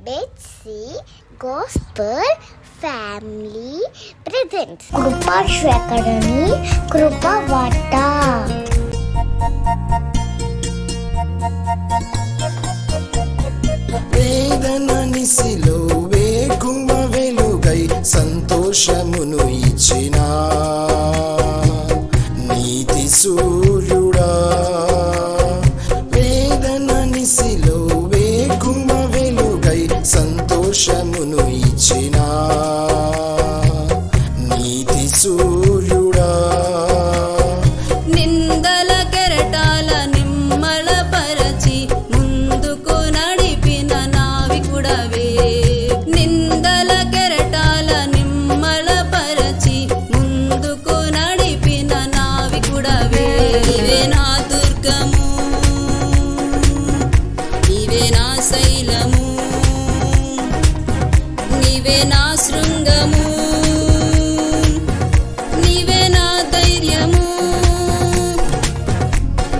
Betsy gospel family presents కృపాశ్వకరణి కృపవార్త. వేదన నిసిలో వేకువ వెలుగై సంతోషమును ఇచ్చిన నీతి సూర్యుడా, వేదన నిసిలో వేకువ వెలుగై సంతోషమును ఇచ్చిన నీతి సూర్యుడా, నిందల కెరటాల నిమ్మల పరచి ముందుకు నడిపిన నావికుడవే. నిందల కెరటాల నిమ్మల పరచి ముందుకు నడిపిన నావికుడవే. నీవే నా దుర్గము, నీవే నా శైలము, నీవే నా శృంగము, నీవే నా ధైర్యము,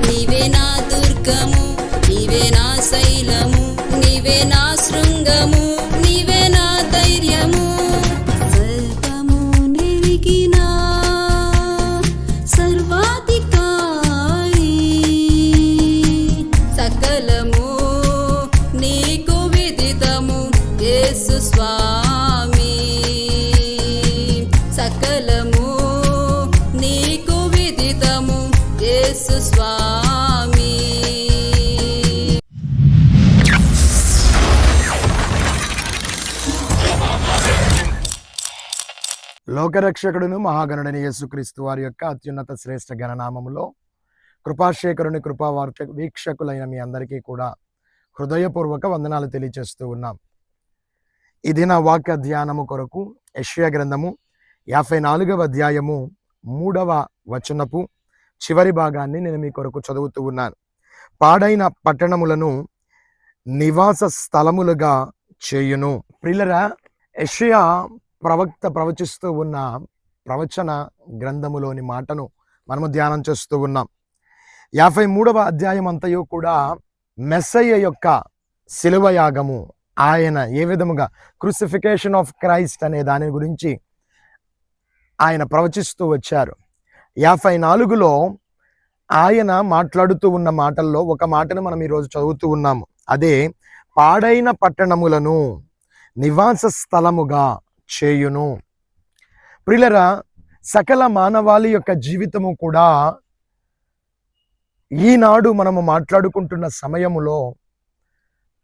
నీవే నా దుర్గము, నీవే నా శైలము, నీవే నా శృంగము, నీవే నా ధైర్యము. సర్వము నెరిగిన సర్వాధికారి, సకలము నీకు విదితము యేసు స్వామి. సకలము నీకు విదితము యేసు స్వామి. లోకరక్షకుడును మహాగణుడైన యేసుక్రీస్తు వారి యొక్క అత్యున్నత శ్రేష్ఠ గణనామములో కృపాశేఖరుని కృపావార్త వీక్షకులైన మీ అందరికీ కూడా హృదయపూర్వక వందనాలు తెలియజేస్తూ ఉన్నాం. ఇది నా వాక్య ధ్యానము కొరకు యెషయా గ్రంథము 54వ అధ్యాయము 3వ వచనపు చివరి భాగాన్ని నేను మీ కొరకు చదువుతూ ఉన్నాను. పాడైన పట్టణములను నివాస స్థలములుగా చేయును. ప్రియులరా, యెషయా ప్రవక్త ప్రవచిస్తూ ఉన్న ప్రవచన గ్రంథములోని మాటను మనము ధ్యానం చేస్తూ ఉన్నాం. 53వ అధ్యాయం అంతయు కూడా మెస్సయ్య యొక్క శిలువ యాగము, ఆయన ఏ విధముగా క్రూసిఫికేషన్ ఆఫ్ క్రైస్ట్ అనే దాని గురించి ఆయన ప్రవచిస్తూ వచ్చారు. 54లో ఆయన మాట్లాడుతూ ఉన్న మాటల్లో ఒక మాటను మనం ఈరోజు చదువుతూ ఉన్నాము. అదే పాడైన పట్టణములను నివాస స్థలముగా చేయును. ప్రియులరా, సకల మానవాళి యొక్క జీవితము కూడా ఈనాడు మనము మాట్లాడుకుంటున్న సమయములో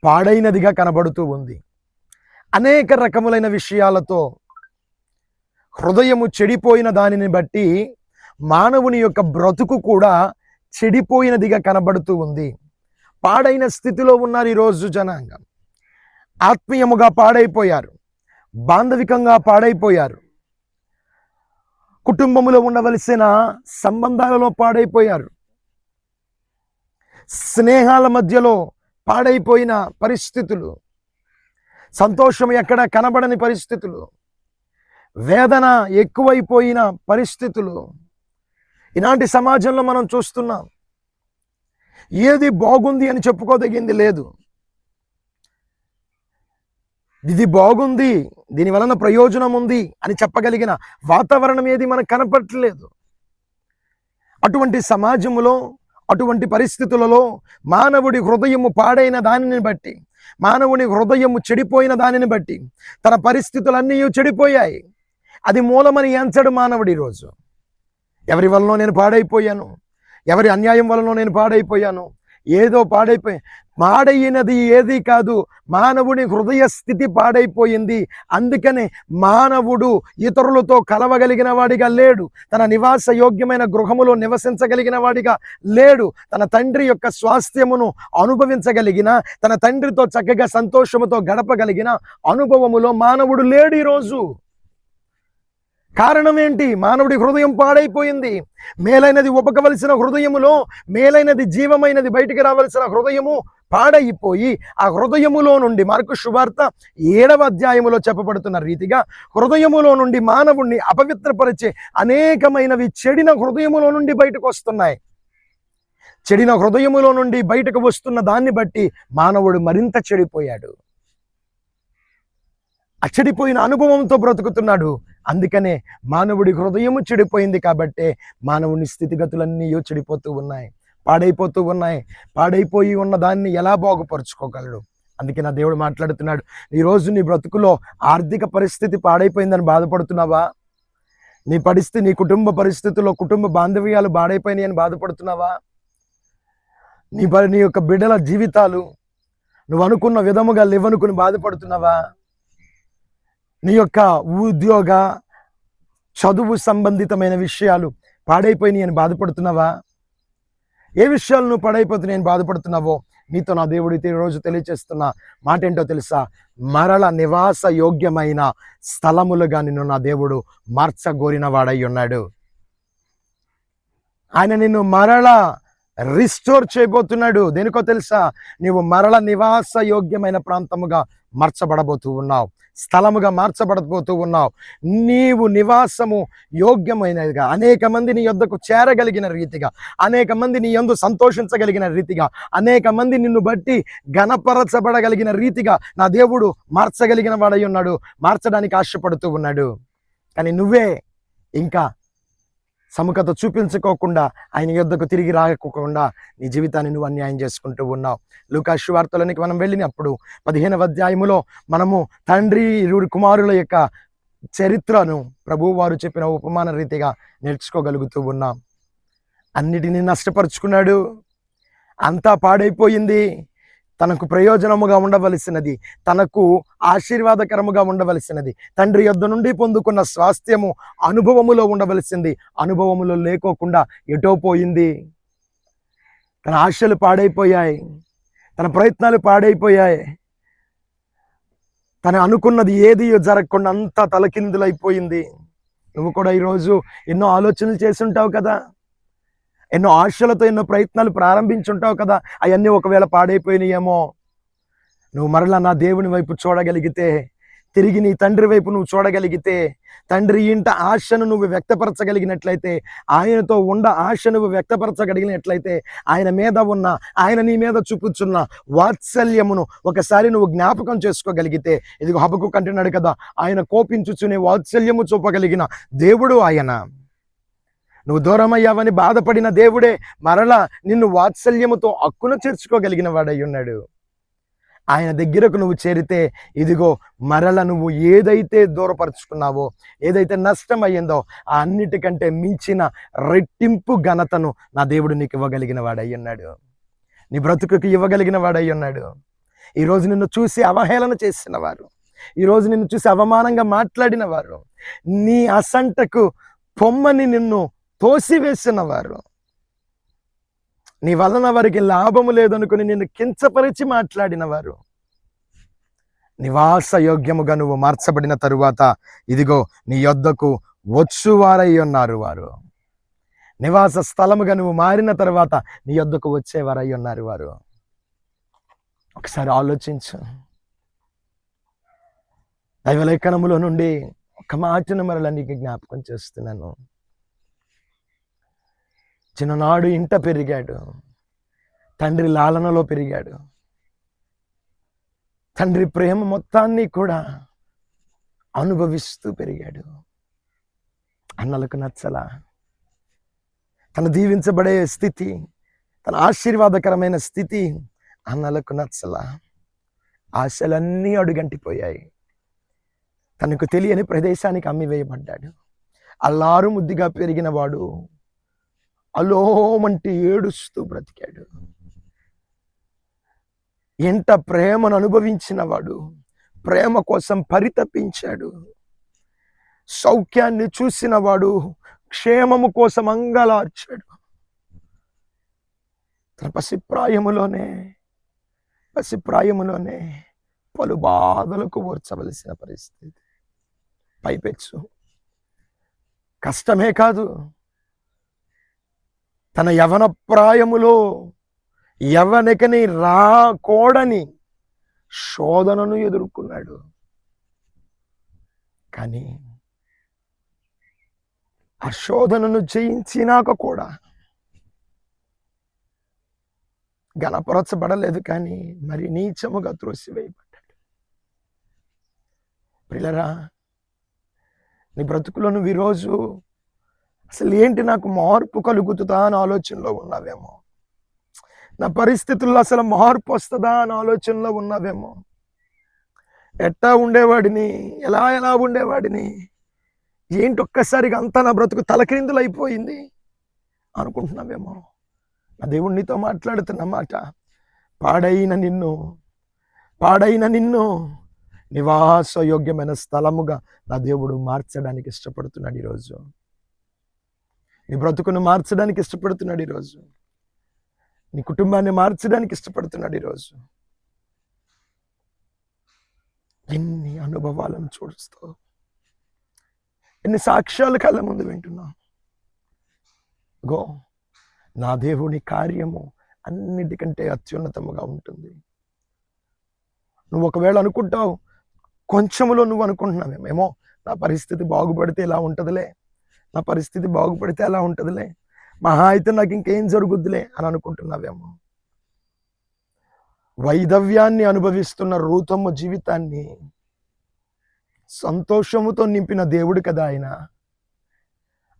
పాడైనదిగా కనబడుతూ ఉంది. అనేక రకములైన విషయాలతో హృదయము చెడిపోయిన దానిని బట్టి మానవుని యొక్క బ్రతుకు కూడా చెడిపోయినదిగా కనబడుతూ ఉంది. పాడైన స్థితిలో ఉన్నారు ఈరోజు జనాంగం. ఆత్మీయముగా పాడైపోయారు, బాంధవికంగా పాడైపోయారు, కుటుంబములో ఉండవలసిన సంబంధాలలో పాడైపోయారు, స్నేహాల మధ్యలో పాడైపోయిన పరిస్థితులు, సంతోషం ఎక్కడ కనబడని పరిస్థితులు, వేదన ఎక్కువైపోయిన పరిస్థితులు ఇలాంటి సమాజంలో మనం చూస్తున్నాం. ఏది బాగుంది అని చెప్పుకోదగింది లేదు. ఇది బాగుంది, దీని వలన ప్రయోజనం ఉంది అని చెప్పగలిగిన వాతావరణం ఏది మనకు కనపడట్లేదు. అటువంటి సమాజంలో, అటువంటి పరిస్థితులలో మానవుడి హృదయము పాడైన దానిని బట్టి, మానవుని హృదయము చెడిపోయిన దానిని బట్టి తన పరిస్థితులన్నీ చెడిపోయాయి. అది మూలమని ఎంచడు మానవుడి రోజు. ఎవరి వలనో నేను పాడైపోయాను, ఎవరి అన్యాయం వలనో నేను పాడైపోయాను, ఏదో పాడైనది ఏది కాదు, మానవుని హృదయ స్థితి పాడైపోయింది. అందుకనే మానవుడు ఇతరులతో కలవగలిగిన వాడిగా లేడు, తన నివాస యోగ్యమైన గృహములో నివసించగలిగిన వాడిగా లేడు, తన తండ్రి యొక్క స్వాస్థ్యమును అనుభవించగలిగిన, తన తండ్రితో చక్కగా సంతోషముతో గడపగలిగిన అనుభవములో మానవుడు లేడు ఈరోజు. కారణం ఏంటి? మానవుడి హృదయం పాడైపోయింది. మేలైనది ఒపకవలసిన హృదయములో, మేలైనది జీవమైనది బయటికి రావలసిన హృదయము పాడైపోయి, ఆ హృదయములో నుండి మార్కు సువార్త 7వ అధ్యాయములో చెప్పబడుతున్న రీతిగా హృదయములో నుండి మానవుణ్ణి అపవిత్రపరిచే అనేకమైనవి చెడిన హృదయములో నుండి బయటకు వస్తున్నాయి. చెడిన హృదయములో నుండి బయటకు వస్తున్న దాన్ని బట్టి మానవుడు మరింత చెడిపోయాడు. ఆ చెడిపోయిన అనుభవంతో బ్రతుకుతున్నాడు. అందుకనే మానవుడి హృదయము చెడిపోయింది కాబట్టే మానవుని స్థితిగతులన్నీ చెడిపోతూ ఉన్నాయి, పాడైపోతూ ఉన్నాయి. పాడైపోయి ఉన్న దాన్ని ఎలా బాగుపరుచుకోగలడు? అందుకే నా దేవుడు మాట్లాడుతున్నాడు, ఈరోజు నీ బ్రతుకులో ఆర్థిక పరిస్థితి పాడైపోయిందని బాధపడుతున్నావా? నీ కుటుంబ పరిస్థితుల్లో కుటుంబ బాంధవ్యాలు పాడైపోయినాయి అని బాధపడుతున్నావా? నీ యొక్క బిడ్డల జీవితాలు నువ్వు అనుకున్న విధముగా లేవనుకుని బాధపడుతున్నావా? నీ యొక్క ఉద్యోగ చదువు సంబంధితమైన విషయాలు పాడైపోయినాయి అని బాధపడుతున్నావా? ఏ విషయాలు నువ్వు పాడైపోతున్నాయని బాధపడుతున్నావో నీతో నా దేవుడితే ఈరోజు తెలియచేస్తున్న మాట ఏంటో తెలుసా? మరల నివాస యోగ్యమైన స్థలములుగా నిన్ను నా దేవుడు మార్చగోరిన వాడై ఉన్నాడు. ఆయన నిన్ను మరల రిస్టోర్ చేయబోతున్నాడు. దేనికో తెలుసా? నీవు మరల నివాస యోగ్యమైన ప్రాంతముగా మార్చబడబోతూ ఉన్నావు, స్థలముగా మార్చబడబోతూ ఉన్నావు. నీవు నివాసము యోగ్యమైనదిగా, అనేక మంది నీ యొద్దకు చేరగలిగిన రీతిగా, అనేక మంది నీ యందు సంతోషించగలిగిన రీతిగా, అనేక మంది నిన్ను బట్టి ఘనపరచబడగలిగిన రీతిగా నా దేవుడు మార్చగలిగిన వాడై ఉన్నాడు, మార్చడానికి ఆశపడుతూ ఉన్నాడు. కానీ నువ్వే ఇంకా సముఖత చూపించుకోకుండా, ఆయన యొద్దకు తిరిగి రాకపోకుండా నీ జీవితాన్ని నువ్వు అన్యాయం చేసుకుంటూ ఉన్నావు. లూకా సువార్తలోనికి మనం వెళ్ళినప్పుడు 15వ అధ్యాయములో మనము తండ్రి ఇరువురు కుమారుల యొక్క చరిత్రను ప్రభువు వారు చెప్పిన ఉపమాన రీతిగా నేర్చుకోగలుగుతూ ఉన్నాం. అన్నిటినీ నష్టపరుచుకున్నాడు, అంతా పాడైపోయింది. తనకు ప్రయోజనముగా ఉండవలసినది, తనకు ఆశీర్వాదకరముగా ఉండవలసినది, తండ్రి యొద్ద నుండి పొందుకున్న స్వాస్థ్యము అనుభవములో ఉండవలసింది అనుభవములో లేకోకుండా ఎటో పోయింది. తన ఆశలు పాడైపోయాయి, తన ప్రయత్నాలు పాడైపోయాయి, తను అనుకున్నది ఏది జరగకుండా అంతా తలకిందులైపోయింది. నువ్వు కూడా ఈరోజు ఎన్నో ఆలోచనలు చేసి ఉంటావు కదా, ఎన్నో ఆశలతో ఎన్నో ప్రయత్నాలు ప్రారంభించుంటావు కదా. అవన్నీ ఒకవేళ పాడైపోయినాయేమో. నువ్వు మరలా నా దేవుని వైపు చూడగలిగితే, తిరిగి నీ తండ్రి వైపు నువ్వు చూడగలిగితే, తండ్రి ఇంట ఆశను నువ్వు వ్యక్తపరచగలిగినట్లయితే, ఆయనతో ఆశ నువ్వు వ్యక్తపరచగలిగినట్లయితే, ఆయన నీ మీద చూపుచున్న వాత్సల్యమును ఒకసారి నువ్వు జ్ఞాపకం చేసుకోగలిగితే, ఇదిగో హబక్కూకు అంటున్నాడు కదా, ఆయన కోపించుచునే వాత్సల్యము చూపగలిగిన దేవుడు ఆయన. నువ్వు దూరమయ్యావని బాధపడిన దేవుడే మరలా నిన్ను వాత్సల్యముతో హక్కున చేర్చుకోగలిగిన వాడై ఉన్నాడు. ఆయన దగ్గరకు నువ్వు చేరితే, ఇదిగో మరల నువ్వు ఏదైతే దూరపరుచుకున్నావో, ఏదైతే నష్టం అయ్యిందో ఆ అన్నిటికంటే మించిన రెట్టింపు ఘనతను నా దేవుడు నీకు ఇవ్వగలిగిన వాడై ఉన్నాడు, నీ బ్రతుకుకి ఇవ్వగలిగిన వాడై ఉన్నాడు. ఈరోజు నిన్ను చూసి అవహేళన చేసిన వారు, ఈరోజు నిన్ను చూసి అవమానంగా మాట్లాడిన వారు, నీ అసంటకు పొమ్మని నిన్ను తోసివేసిన వారు, నీ వలన వారికి లాభము లేదనుకుని నిన్ను కించపరిచి మాట్లాడిన వారు, నివాస యోగ్యముగా నువ్వు మార్చబడిన తరువాత ఇదిగో నీ యొద్దకు వచ్చువారై ఉన్నారు. వారు నివాస స్థలముగా నువ్వు మారిన తర్వాత నీ యొద్దకు వచ్చేవారై ఉన్నారు వారు. ఒకసారి ఆలోచించు. దైవలేఖనములో నుండి ఒక మాటను మరలా నీకు జ్ఞాపకం చేస్తున్నాను. చిన్ననాడు ఇంట పెరిగాడు, తండ్రి లాలనలో పెరిగాడు, తండ్రి ప్రేమ మొత్తాన్ని కూడా అనుభవిస్తూ పెరిగాడు. అన్నలకు నచ్చలా, తను దీవించబడే స్థితి, తన ఆశీర్వాదకరమైన స్థితి అన్నలకు నచ్చలా. ఆశలన్నీ అడుగంటిపోయాయి. తనకు తెలియని ప్రదేశానికి అమ్మివేయబడ్డాడు. అల్లారు ముద్దుగా పెరిగిన వాడు అలోమంటి ఏడుస్తూ బ్రతికాడు. ఎంత ప్రేమను అనుభవించిన వాడు ప్రేమ కోసం పరితపించాడు. సౌఖ్యాన్ని చూసిన వాడు క్షేమము కోసం అంగలార్చాడు. తన పసిప్రాయములోనే పలు బాధలకు ఓర్చవలసిన పరిస్థితి. పైపెచ్చు కష్టమే కాదు, తన యవన ప్రాయములో యవనికని రాకూడని శోధనను ఎదుర్కొన్నాడు. కానీ ఆ శోధనను జయించినాక కూడా గణపరచబడలేదు, కానీ మరి నీచముగా త్రోసివేయబడ్డాడు. ప్రియులరా, నీ బ్రతుకులో నువ్వు ఈరోజు అసలు ఏంటి, నాకు మార్పు కలుగుతుందా అని ఆలోచనలో ఉన్నావేమో. నా పరిస్థితుల్లో అసలు మార్పు వస్తుందా అని ఆలోచనలో ఉన్నావేమో. ఎట్టా ఉండేవాడిని, ఎలా ఉండేవాడిని, ఏంటి ఒక్కసారిగా అంతా నా బ్రతుకు తలక్రిందులు అయిపోయింది అనుకుంటున్నావేమో. నా దేవుడు నీతో మాట్లాడుతున్న మాట, పాడైన నిన్ను నివాసయోగ్యమైన స్థలముగా నా దేవుడు మార్చడానికి ఇష్టపడుతున్నాడు ఈరోజు. నీ బ్రతుకును మార్చడానికి ఇష్టపడుతున్నాడు ఈరోజు. నీ కుటుంబాన్ని మార్చడానికి ఇష్టపడుతున్నాడు ఈరోజు. ఎన్ని అనుభవాలను చూస్తావు, ఎన్ని సాక్ష్యాలు కళ్ళ ముందు వింటున్నావు. గో, నా దేవుని కార్యము అన్నిటికంటే అత్యున్నతముగా ఉంటుంది. నువ్వు ఒకవేళ అనుకుంటావు, కొంచెములో నువ్వు అనుకుంటున్నావేమో, నా పరిస్థితి బాగుపడితే ఇలా ఉంటుందిలే, నా పరిస్థితి బాగుపడితే అలా ఉంటుందిలే, మహా అయితే నాకు ఇంకేం జరుగుద్దులే అని అనుకుంటున్నావేమో. వైధవ్యాన్ని అనుభవిస్తున్న రూతమ్మ జీవితాన్ని సంతోషముతో నింపిన దేవుడు కదా ఆయన.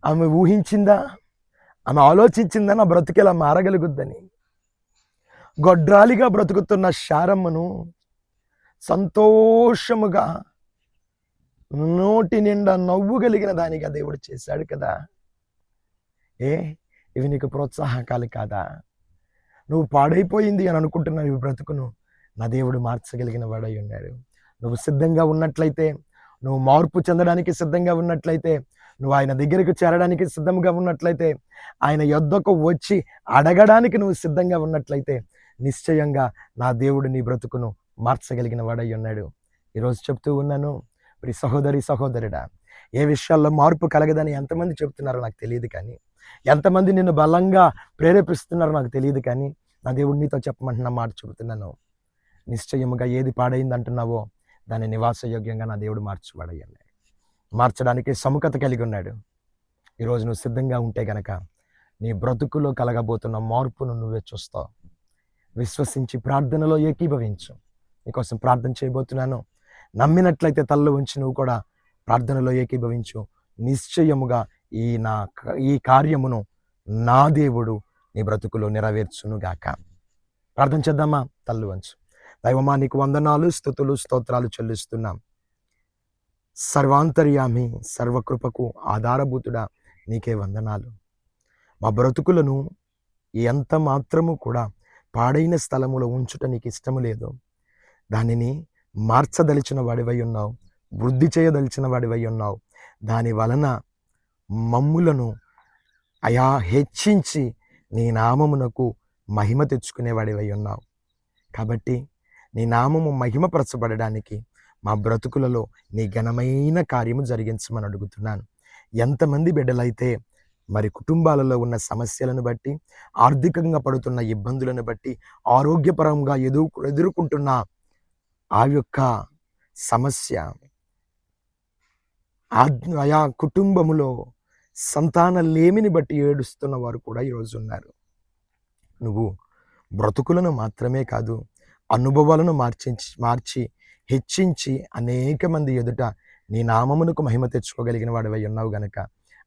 ఆమె ఊహించిందా, ఆమె ఆలోచించిందా నా బ్రతికేలా మారగలుగుద్దని? గొడ్రాలిగా బ్రతుకుతున్న శారమ్మను సంతోషముగా నోటి నిండా నవ్వు కలిగిన దానిగా దేవుడు చేశాడు కదా. ఇవి నీకు ప్రోత్సాహకాలు కాదా? నువ్వు పాడైపోయింది అని అనుకుంటున్నావు ఈ బ్రతుకును, నా దేవుడు మార్చగలిగిన వాడై ఉన్నాడు. నువ్వు సిద్ధంగా ఉన్నట్లయితే, నువ్వు మార్పు చెందడానికి సిద్ధంగా ఉన్నట్లయితే, నువ్వు ఆయన దగ్గరికి చేరడానికి సిద్ధంగా ఉన్నట్లయితే, ఆయన యొద్దకు వచ్చి అడగడానికి నువ్వు సిద్ధంగా ఉన్నట్లయితే, నిశ్చయంగా నా దేవుడు నీ బ్రతుకును మార్చగలిగిన వాడై ఉన్నాడు. ఈరోజు చెప్తూ ఉన్నాను, ప్రియ సహోదరుడా, ఏ విషయాల్లో మార్పు కలగదని ఎంతమంది చెప్తున్నారో నాకు తెలియదు, కానీ ఎంతమంది నిన్ను బలంగా ప్రేరేపిస్తున్నారో నాకు తెలియదు, కానీ నా దేవుడు నీతో చెప్పమంటున్న మాట చెబుతున్నాను. నిశ్చయముగా ఏది పాడైంది అంటున్నావో దాన్ని నివాసయోగ్యంగా నా దేవుడు మార్చబడయ్యాడు. మార్చడానికి సముఖత కలిగి ఉన్నాడు. ఈరోజు నువ్వు సిద్ధంగా ఉంటే గనక నీ బ్రతుకులో కలగబోతున్న మార్పును నువ్వే చూస్తావు. విశ్వసించి ప్రార్థనలో ఏకీభవించు. నీకోసం ప్రార్థన చేయబోతున్నాను. నమ్మినట్లయితే తలలో ఉంచి నువ్వు కూడా ప్రార్థనలో ఏకీభవించు. నిశ్చయముగా ఈ కార్యమును నా దేవుడు నీ బ్రతుకులో నెరవేర్చునుగాక. ప్రార్థన చేద్దామా? తల్లు వంచు. దైవమా, నీకు వందనాలు, స్తుతులు, స్తోత్రాలు చెల్లిస్తున్నాం. సర్వాంతర్యామి, సర్వకృపకు ఆధారభూతుడా, నీకే వందనాలు. మా బ్రతుకులను ఎంత మాత్రము కూడా పాడైన స్థలములో ఉంచుట నీకు ఇష్టము లేదు. దానిని మార్చదలిచిన వాడివై ఉన్నావు, వృద్ధి చేయదలిచిన వాడివై ఉన్నావు. దాని వలన మమ్ములను హెచ్చించి నీ నామమునకు మహిమ తెచ్చుకునేవాడివై ఉన్నావు. కాబట్టి నీ నామము మహిమపరచబడడానికి మా బ్రతుకులలో నీ ఘనమైన కార్యము జరిగించమని అడుగుతున్నాను. ఎంతమంది బిడ్డలైతే మరి కుటుంబాలలో ఉన్న సమస్యలను బట్టి, ఆర్థికంగా పడుతున్న ఇబ్బందులను బట్టి, ఆరోగ్యపరంగా ఎదుర్కొంటున్న ఆ యొక్క సమస్య, ఆయా కుటుంబములో సంతాన లేమిని బట్టి ఏడుస్తున్న వారు కూడా ఈరోజు ఉన్నారు. నువ్వు బ్రతుకులను మాత్రమే కాదు, అనుభవాలను మార్చి హెచ్చించి అనేక మంది ఎదుట నీ నామమునకు మహిమ తెచ్చుకోగలిగిన వాడివై ఉన్నావు గనక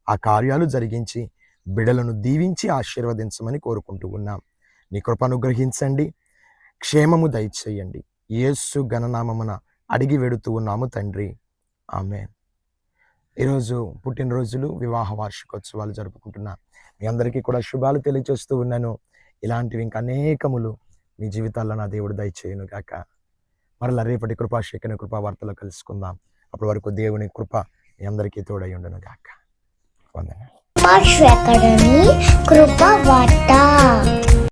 ఆ కార్యాలు జరిగించి బిడలను దీవించి ఆశీర్వదించమని కోరుకుంటూ ఉన్నాం. నీ కృప అనుగ్రహించండి, క్షేమము దయచేయండి. యేసు ఘననామమున అడిగి వెడుతూ ఉన్నాము తండ్రి, ఆమేన్. ఈరోజు పుట్టినరోజులు, వివాహ వార్షికోత్సవాలు జరుపుకుంటున్నా మీ అందరికీ కూడా శుభాలు తెలియజేస్తూ ఉన్నాను. ఇలాంటివి ఇంకా అనేకములు మీ జీవితాల్లో నా దేవుడు దయచేయును గాక. మరలా రేపటి కృపాశేఖన కృపా వార్తలో కలుసుకుందాం. అప్పటి వరకు దేవుని కృప మీ అందరికీ తోడై ఉండును గాక. వందనాలు. కృపా వార్త.